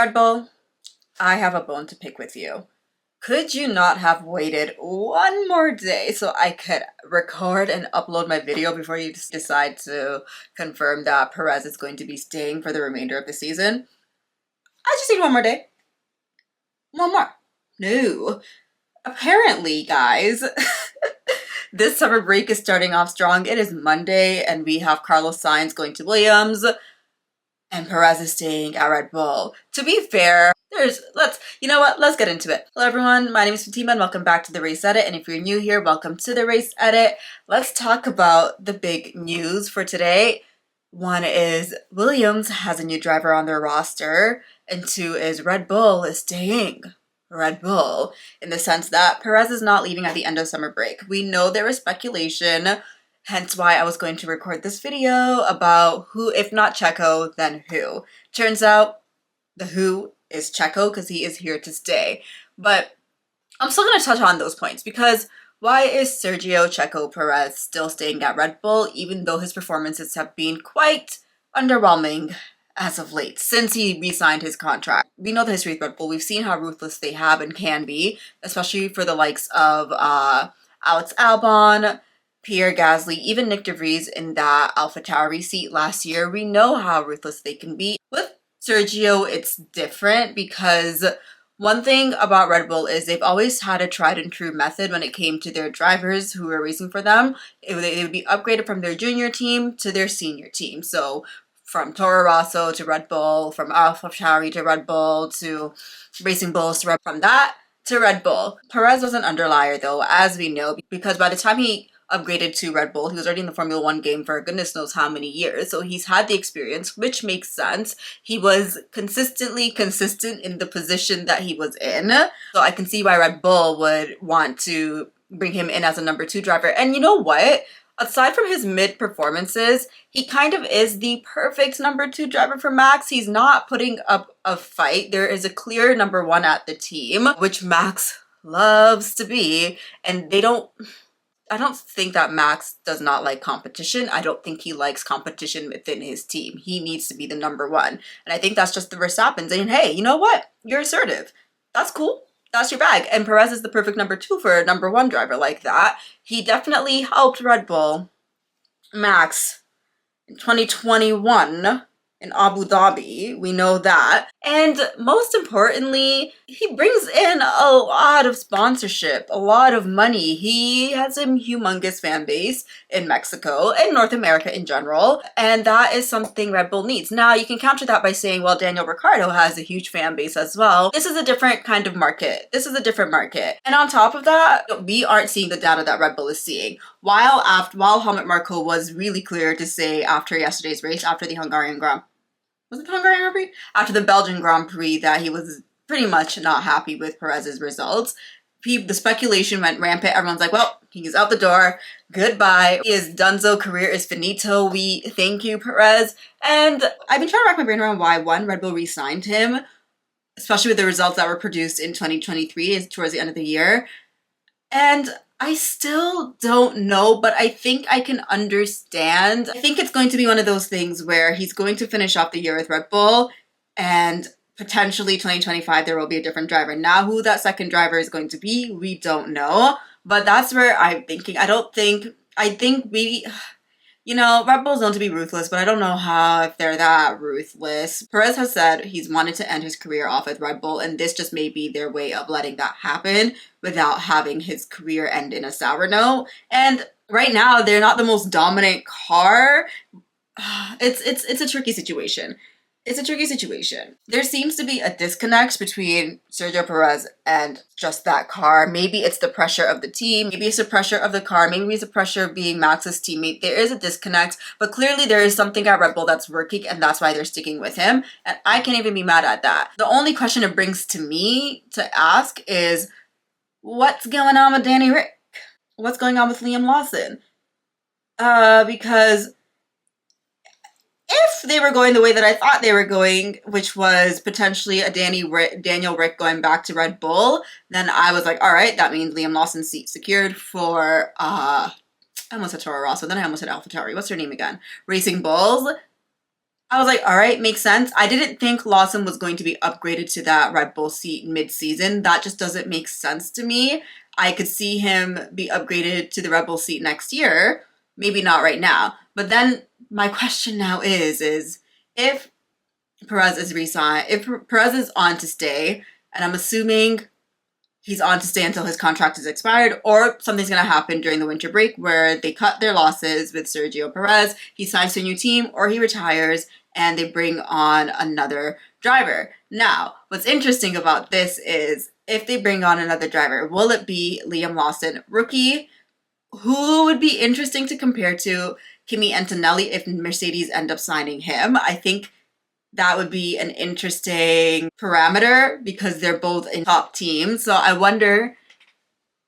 Red Bull, I have a bone to pick with you. Could you not have waited one more day so I could record and upload my video before you decide to confirm that Perez is going to be staying for the remainder of the season? I just need one more day. One more. No. Apparently, guys, this summer break is starting off strong. It is Monday and we have Carlos Sainz going to Williams and Perez is staying at Red Bull. To be fair, let's get into it. Hello everyone, my name is Fatima and welcome back to the Race Edit. And if you're new here, welcome to the Race Edit. Let's talk about the big news for today. One is Williams has a new driver on their roster, and two is Red Bull is staying Red Bull, in the sense that Perez is not leaving at the end of summer break. We know there is speculation, hence why I was going to record this video about who, if not Checo, then who. Turns out the who is Checo because he is here to stay. But I'm still going to touch on those points because why is Sergio Checo Perez still staying at Red Bull even though his performances have been quite underwhelming as of late since he re-signed his contract? We know the history of Red Bull. We've seen how ruthless they have and can be, especially for the likes of Alex Albon, Pierre Gasly, even Nick DeVries in that AlphaTauri seat last year. We know how ruthless they can be. With Sergio, it's different because one thing about Red Bull is they've always had a tried and true method when it came to their drivers who were racing for them. They would be upgraded from their junior team to their senior team. So from Toro Rosso to Red Bull, from AlphaTauri to Red Bull to Racing Bulls to from that to Red Bull. Perez was an underlier though, as we know, because by the time he upgraded to Red Bull, he was already in the Formula One game for goodness knows how many years. So he's had the experience, which makes sense. He was consistently consistent in the position that he was in. So I can see why Red Bull would want to bring him in as a number two driver. And you know what? Aside from his mid performances, he kind of is the perfect number two driver for Max. He's not putting up a fight. There is a clear number one at the team, which Max loves to be. And I don't think that Max does not like competition. I don't think he likes competition within his team. He needs to be the number one. And I think that's just the Verstappen saying, hey, you know what? You're assertive. That's cool. That's your bag. And Perez is the perfect number two for a number one driver like that. He definitely helped Red Bull, Max, in 2021 in Abu Dhabi. We know that. And most importantly, he brings in a lot of sponsorship, a lot of money. He has a humongous fan base in Mexico and North America in general. And that is something Red Bull needs. Now, you can counter that by saying, well, Daniel Ricciardo has a huge fan base as well. This is a different kind of market. This is a different market. And on top of that, we aren't seeing the data that Red Bull is seeing. While Helmut Marko was really clear to say after yesterday's race, after the Hungarian Grand Prix? After the Belgian Grand Prix, that he was pretty much not happy with Perez's results. The speculation went rampant. Everyone's like, well, he's out the door. Goodbye. His donezo career is finito. We thank you, Perez. And I've been trying to rack my brain around why, one, Red Bull re-signed him, especially with the results that were produced in 2023 towards the end of the year. And I still don't know, but I think I can understand. I think it's going to be one of those things where he's going to finish off the year with Red Bull and potentially 2025 there will be a different driver. Now who that second driver is going to be, we don't know. But that's where I'm thinking. I think Red Bull's known to be ruthless, but I don't know if they're that ruthless. Perez has said he's wanted to end his career off with Red Bull, and this just may be their way of letting that happen without having his career end in a sour note. And right now, they're not the most dominant car. It's a tricky situation. It's a tricky situation. There seems to be a disconnect between Sergio Perez and just that car. Maybe it's the pressure of the team. Maybe it's the pressure of the car. Maybe it's the pressure of being Max's teammate. There is a disconnect, but clearly there is something at Red Bull that's working, and that's why they're sticking with him. And I can't even be mad at that. The only question it brings to me to ask is, what's going on with Danny Rick? What's going on with Liam Lawson? Because if they were going the way that I thought they were going, which was potentially a Daniel Rick going back to Red Bull, then I was like, all right, that means Liam Lawson's seat secured for, I almost said Toro Rosso, then I almost said AlphaTauri. What's her name again? Racing Bulls. I was like, all right, makes sense. I didn't think Lawson was going to be upgraded to that Red Bull seat mid-season. That just doesn't make sense to me. I could see him be upgraded to the Red Bull seat next year. Maybe not right now. But then my question now is if Perez is re-signed, if Perez is on to stay, and I'm assuming he's on to stay until his contract is expired, or something's going to happen during the winter break where they cut their losses with Sergio Perez, he signs to a new team, or he retires and they bring on another driver. Now, what's interesting about this is if they bring on another driver, will it be Liam Lawson, rookie? Who would be interesting to compare to Kimi Antonelli if Mercedes end up signing him? I think that would be an interesting parameter because they're both in top teams. So I wonder,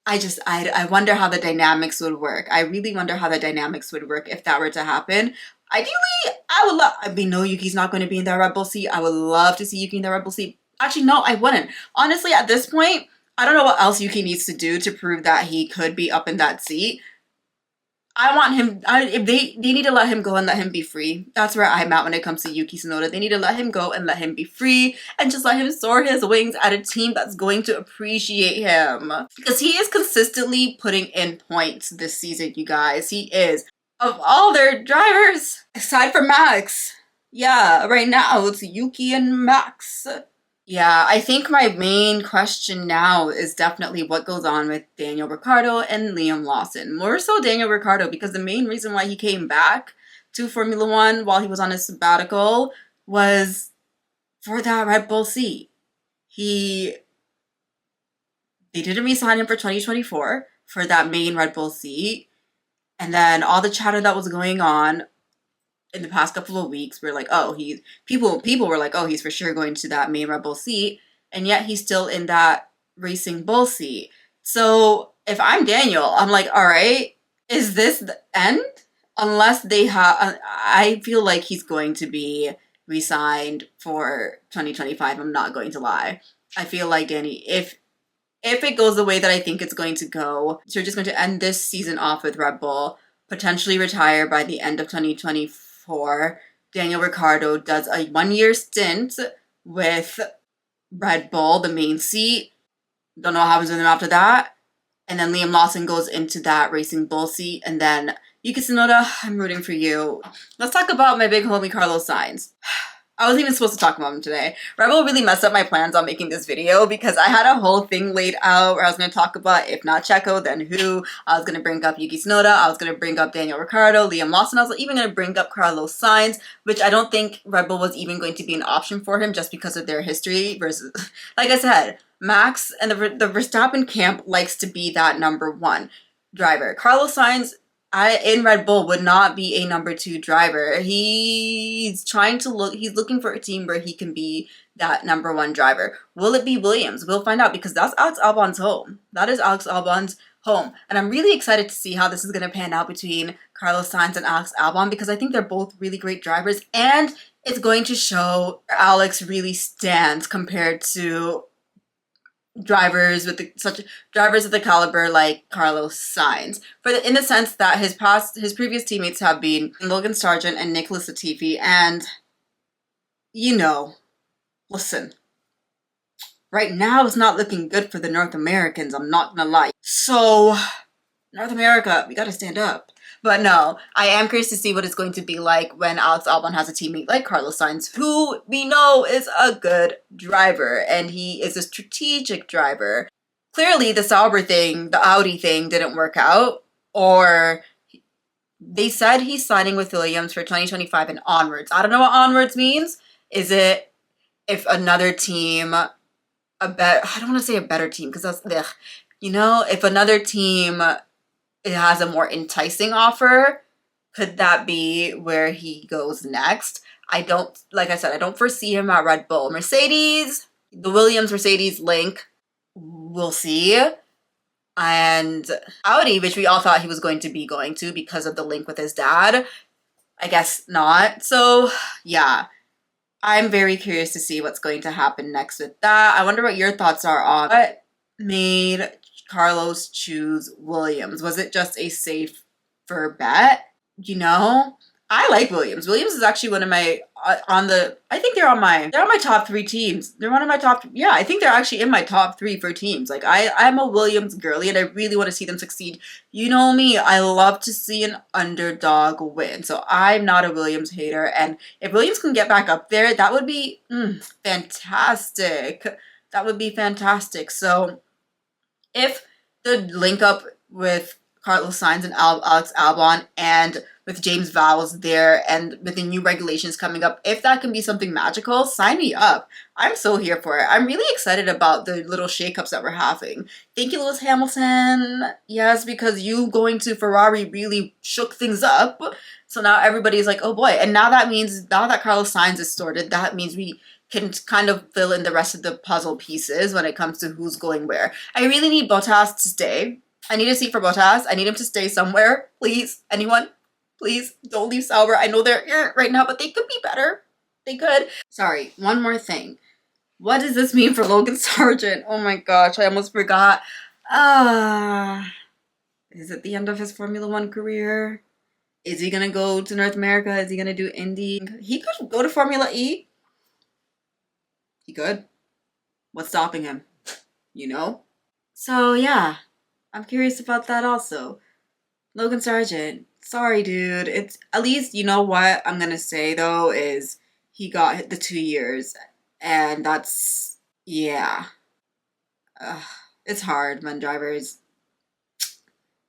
I wonder how the dynamics would work. I really wonder how the dynamics would work if that were to happen. Ideally, I would love, we know Yuki's not going to be in the Red Bull seat. I would love to see Yuki in the Red Bull seat. Actually, no, I wouldn't. Honestly, at this point, I don't know what else Yuki needs to do to prove that he could be up in that seat. I want him. If they need to let him go and let him be free. That's where I'm at when it comes to Yuki Tsunoda. They need to let him go and let him be free and just let him soar his wings at a team that's going to appreciate him because he is consistently putting in points this season. You guys, he is of all their drivers aside from Max. Yeah, right now it's Yuki and Max. Yeah, I think my main question now is definitely what goes on with Daniel Ricciardo and Liam Lawson. More so Daniel Ricciardo because the main reason why he came back to Formula One while he was on his sabbatical was for that Red Bull seat. They didn't re-sign him for 2024 for that main Red Bull seat. And then all the chatter that was going on in the past couple of weeks were like, oh, people were like, oh, he's for sure going to that main Red Bull seat, and yet he's still in that Racing Bull seat. So if I'm Daniel, I'm like, all right, is this the end? Unless they have, I feel like he's going to be re-signed for 2025. I'm not going to lie. I feel like Danny, if it goes the way that I think it's going to go, so you're just going to end this season off with Red Bull, potentially retire by the end of 2024. Daniel Ricciardo does a 1-year stint with Red Bull, the main seat. Don't know what happens with him after that. And then Liam Lawson goes into that Racing Bull seat. And then Yuki Tsunoda, I'm rooting for you. Let's talk about my big homie Carlos Sainz. I wasn't even supposed to talk about him today. Red Bull really messed up my plans on making this video because I had a whole thing laid out where I was going to talk about if not Checo, then who. I was going to bring up Yuki Tsunoda. I was going to bring up Daniel Ricciardo, Liam Lawson. I was even going to bring up Carlos Sainz, which I don't think Red Bull was even going to be an option for him just because of their history versus, like I said, Max and the Verstappen camp likes to be that number one driver. Carlos Sainz in Red Bull would not be a number 2 driver. He's looking for a team where he can be that number 1 driver. Will it be Williams? We'll find out because that's Alex Albon's home. That is Alex Albon's home. And I'm really excited to see how this is going to pan out between Carlos Sainz and Alex Albon because I think they're both really great drivers and it's going to show where Alex really stands compared to drivers with the caliber like Carlos Sainz, in the sense that his previous teammates have been Logan Sargent and Nicholas Latifi, and listen, right now it's not looking good for the North Americans. I'm not gonna lie. So North America, we gotta stand up. But no, I am curious to see what it's going to be like when Alex Albon has a teammate like Carlos Sainz, who we know is a good driver, and he is a strategic driver. Clearly, the Audi thing didn't work out, or they said he's signing with Williams for 2025 and onwards. I don't know what onwards means. Is it if another team, I don't want to say a better team, because that's, if another team it has a more enticing offer, could that be where he goes next? Like I said, I don't foresee him at Red Bull. Mercedes, the Williams-Mercedes link, we'll see. And Audi, which we all thought he was going to be going to because of the link with his dad, I guess not. So, yeah, I'm very curious to see what's going to happen next with that. I wonder what your thoughts are on what made Carlos choose Williams. Was it just a safer bet? I like Williams. Williams is actually one of my I think they're on my top 3 teams. They're one of my top. Yeah, I think they're actually in my top 3 for teams. Like I'm a Williams girly, and I really want to see them succeed. You know me, I love to see an underdog win. So I'm not a Williams hater, and if Williams can get back up there, that would be fantastic. That would be fantastic. So if the link up with Carlos Sainz and Alex Albon and with James Vowles there and with the new regulations coming up, if that can be something magical, sign me up. I'm so here for it. I'm really excited about the little shakeups that we're having. Thank you, Lewis Hamilton. Yes, because you going to Ferrari really shook things up. So now everybody's like, oh boy. And now that Carlos Sainz is sorted, that means we can kind of fill in the rest of the puzzle pieces when it comes to who's going where. I really need Bottas to stay. I need a seat for Bottas. I need him to stay somewhere. Please, anyone, please don't leave Sauber. I know they're right now, but they could be better. They could. Sorry, one more thing. What does this mean for Logan Sargent? Oh my gosh, I almost forgot. Is it the end of his Formula One career? Is he gonna go to North America? Is he gonna do Indy? He could go to Formula E. He could. What's stopping him? You know? So yeah, I'm curious about that also. Logan Sargent, sorry dude. It's at least, you know what I'm gonna say though is he got the 2 years, and that's, yeah. It's hard when drivers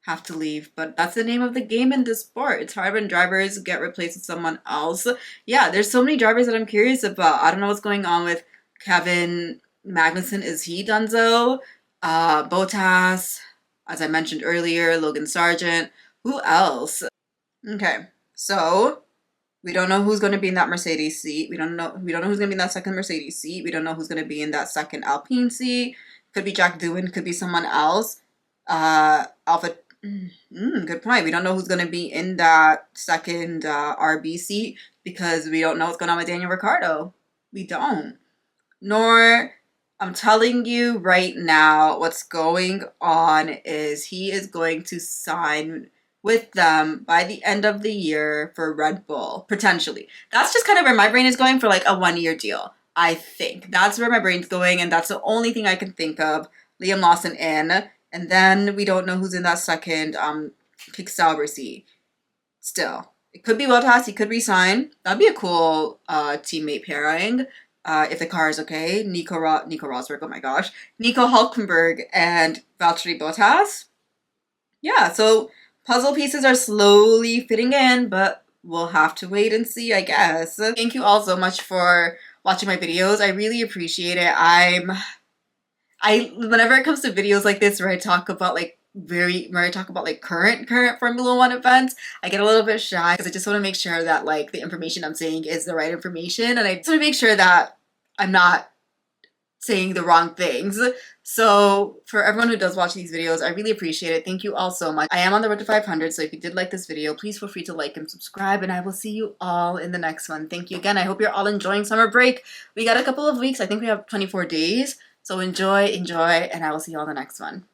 have to leave, but that's the name of the game in this sport. It's hard when drivers get replaced with someone else. Yeah, there's so many drivers that I'm curious about. I don't know what's going on with Kevin Magnussen. Is he donezo? Bottas, as I mentioned earlier, Logan Sargent. Who else? Okay, so we don't know who's going to be in that Mercedes seat. We don't know who's going to be in that second Mercedes seat. We don't know who's going to be in that second Alpine seat. Could be Jack Doohan. Could be someone else. Alpha. Good point. We don't know who's going to be in that second RB seat because we don't know what's going on with Daniel Ricciardo. We don't. Nor, I'm telling you right now, what's going on is he is going to sign with them by the end of the year for Red Bull, potentially. That's just kind of where my brain is going for like a 1-year deal. I think that's where my brain's going, and that's the only thing I can think of. Liam Lawson in, and then we don't know who's in that second Kick Sauber seat. Still, it could be Bottas. He could resign. That'd be a cool teammate pairing. If the car is okay, Nico Rosberg, oh my gosh, Nico Hulkenberg and Valtteri Bottas. Yeah, so puzzle pieces are slowly fitting in, but we'll have to wait and see, I guess. Thank you all so much for watching my videos. I really appreciate it. Whenever it comes to videos like this where I talk about current Formula One events, I get a little bit shy because I just want to make sure that like the information I'm saying is the right information, and I just want to make sure that I'm not saying the wrong things. So for everyone who does watch these videos, I really appreciate it. Thank you all so much. I am on the road to 500, so if you did like this video, please feel free to like and subscribe, and I will see you all in the next one. Thank you again. I hope you're all enjoying summer break. We got a couple of weeks. I think we have 24 days. So enjoy, and I will see you all in the next one.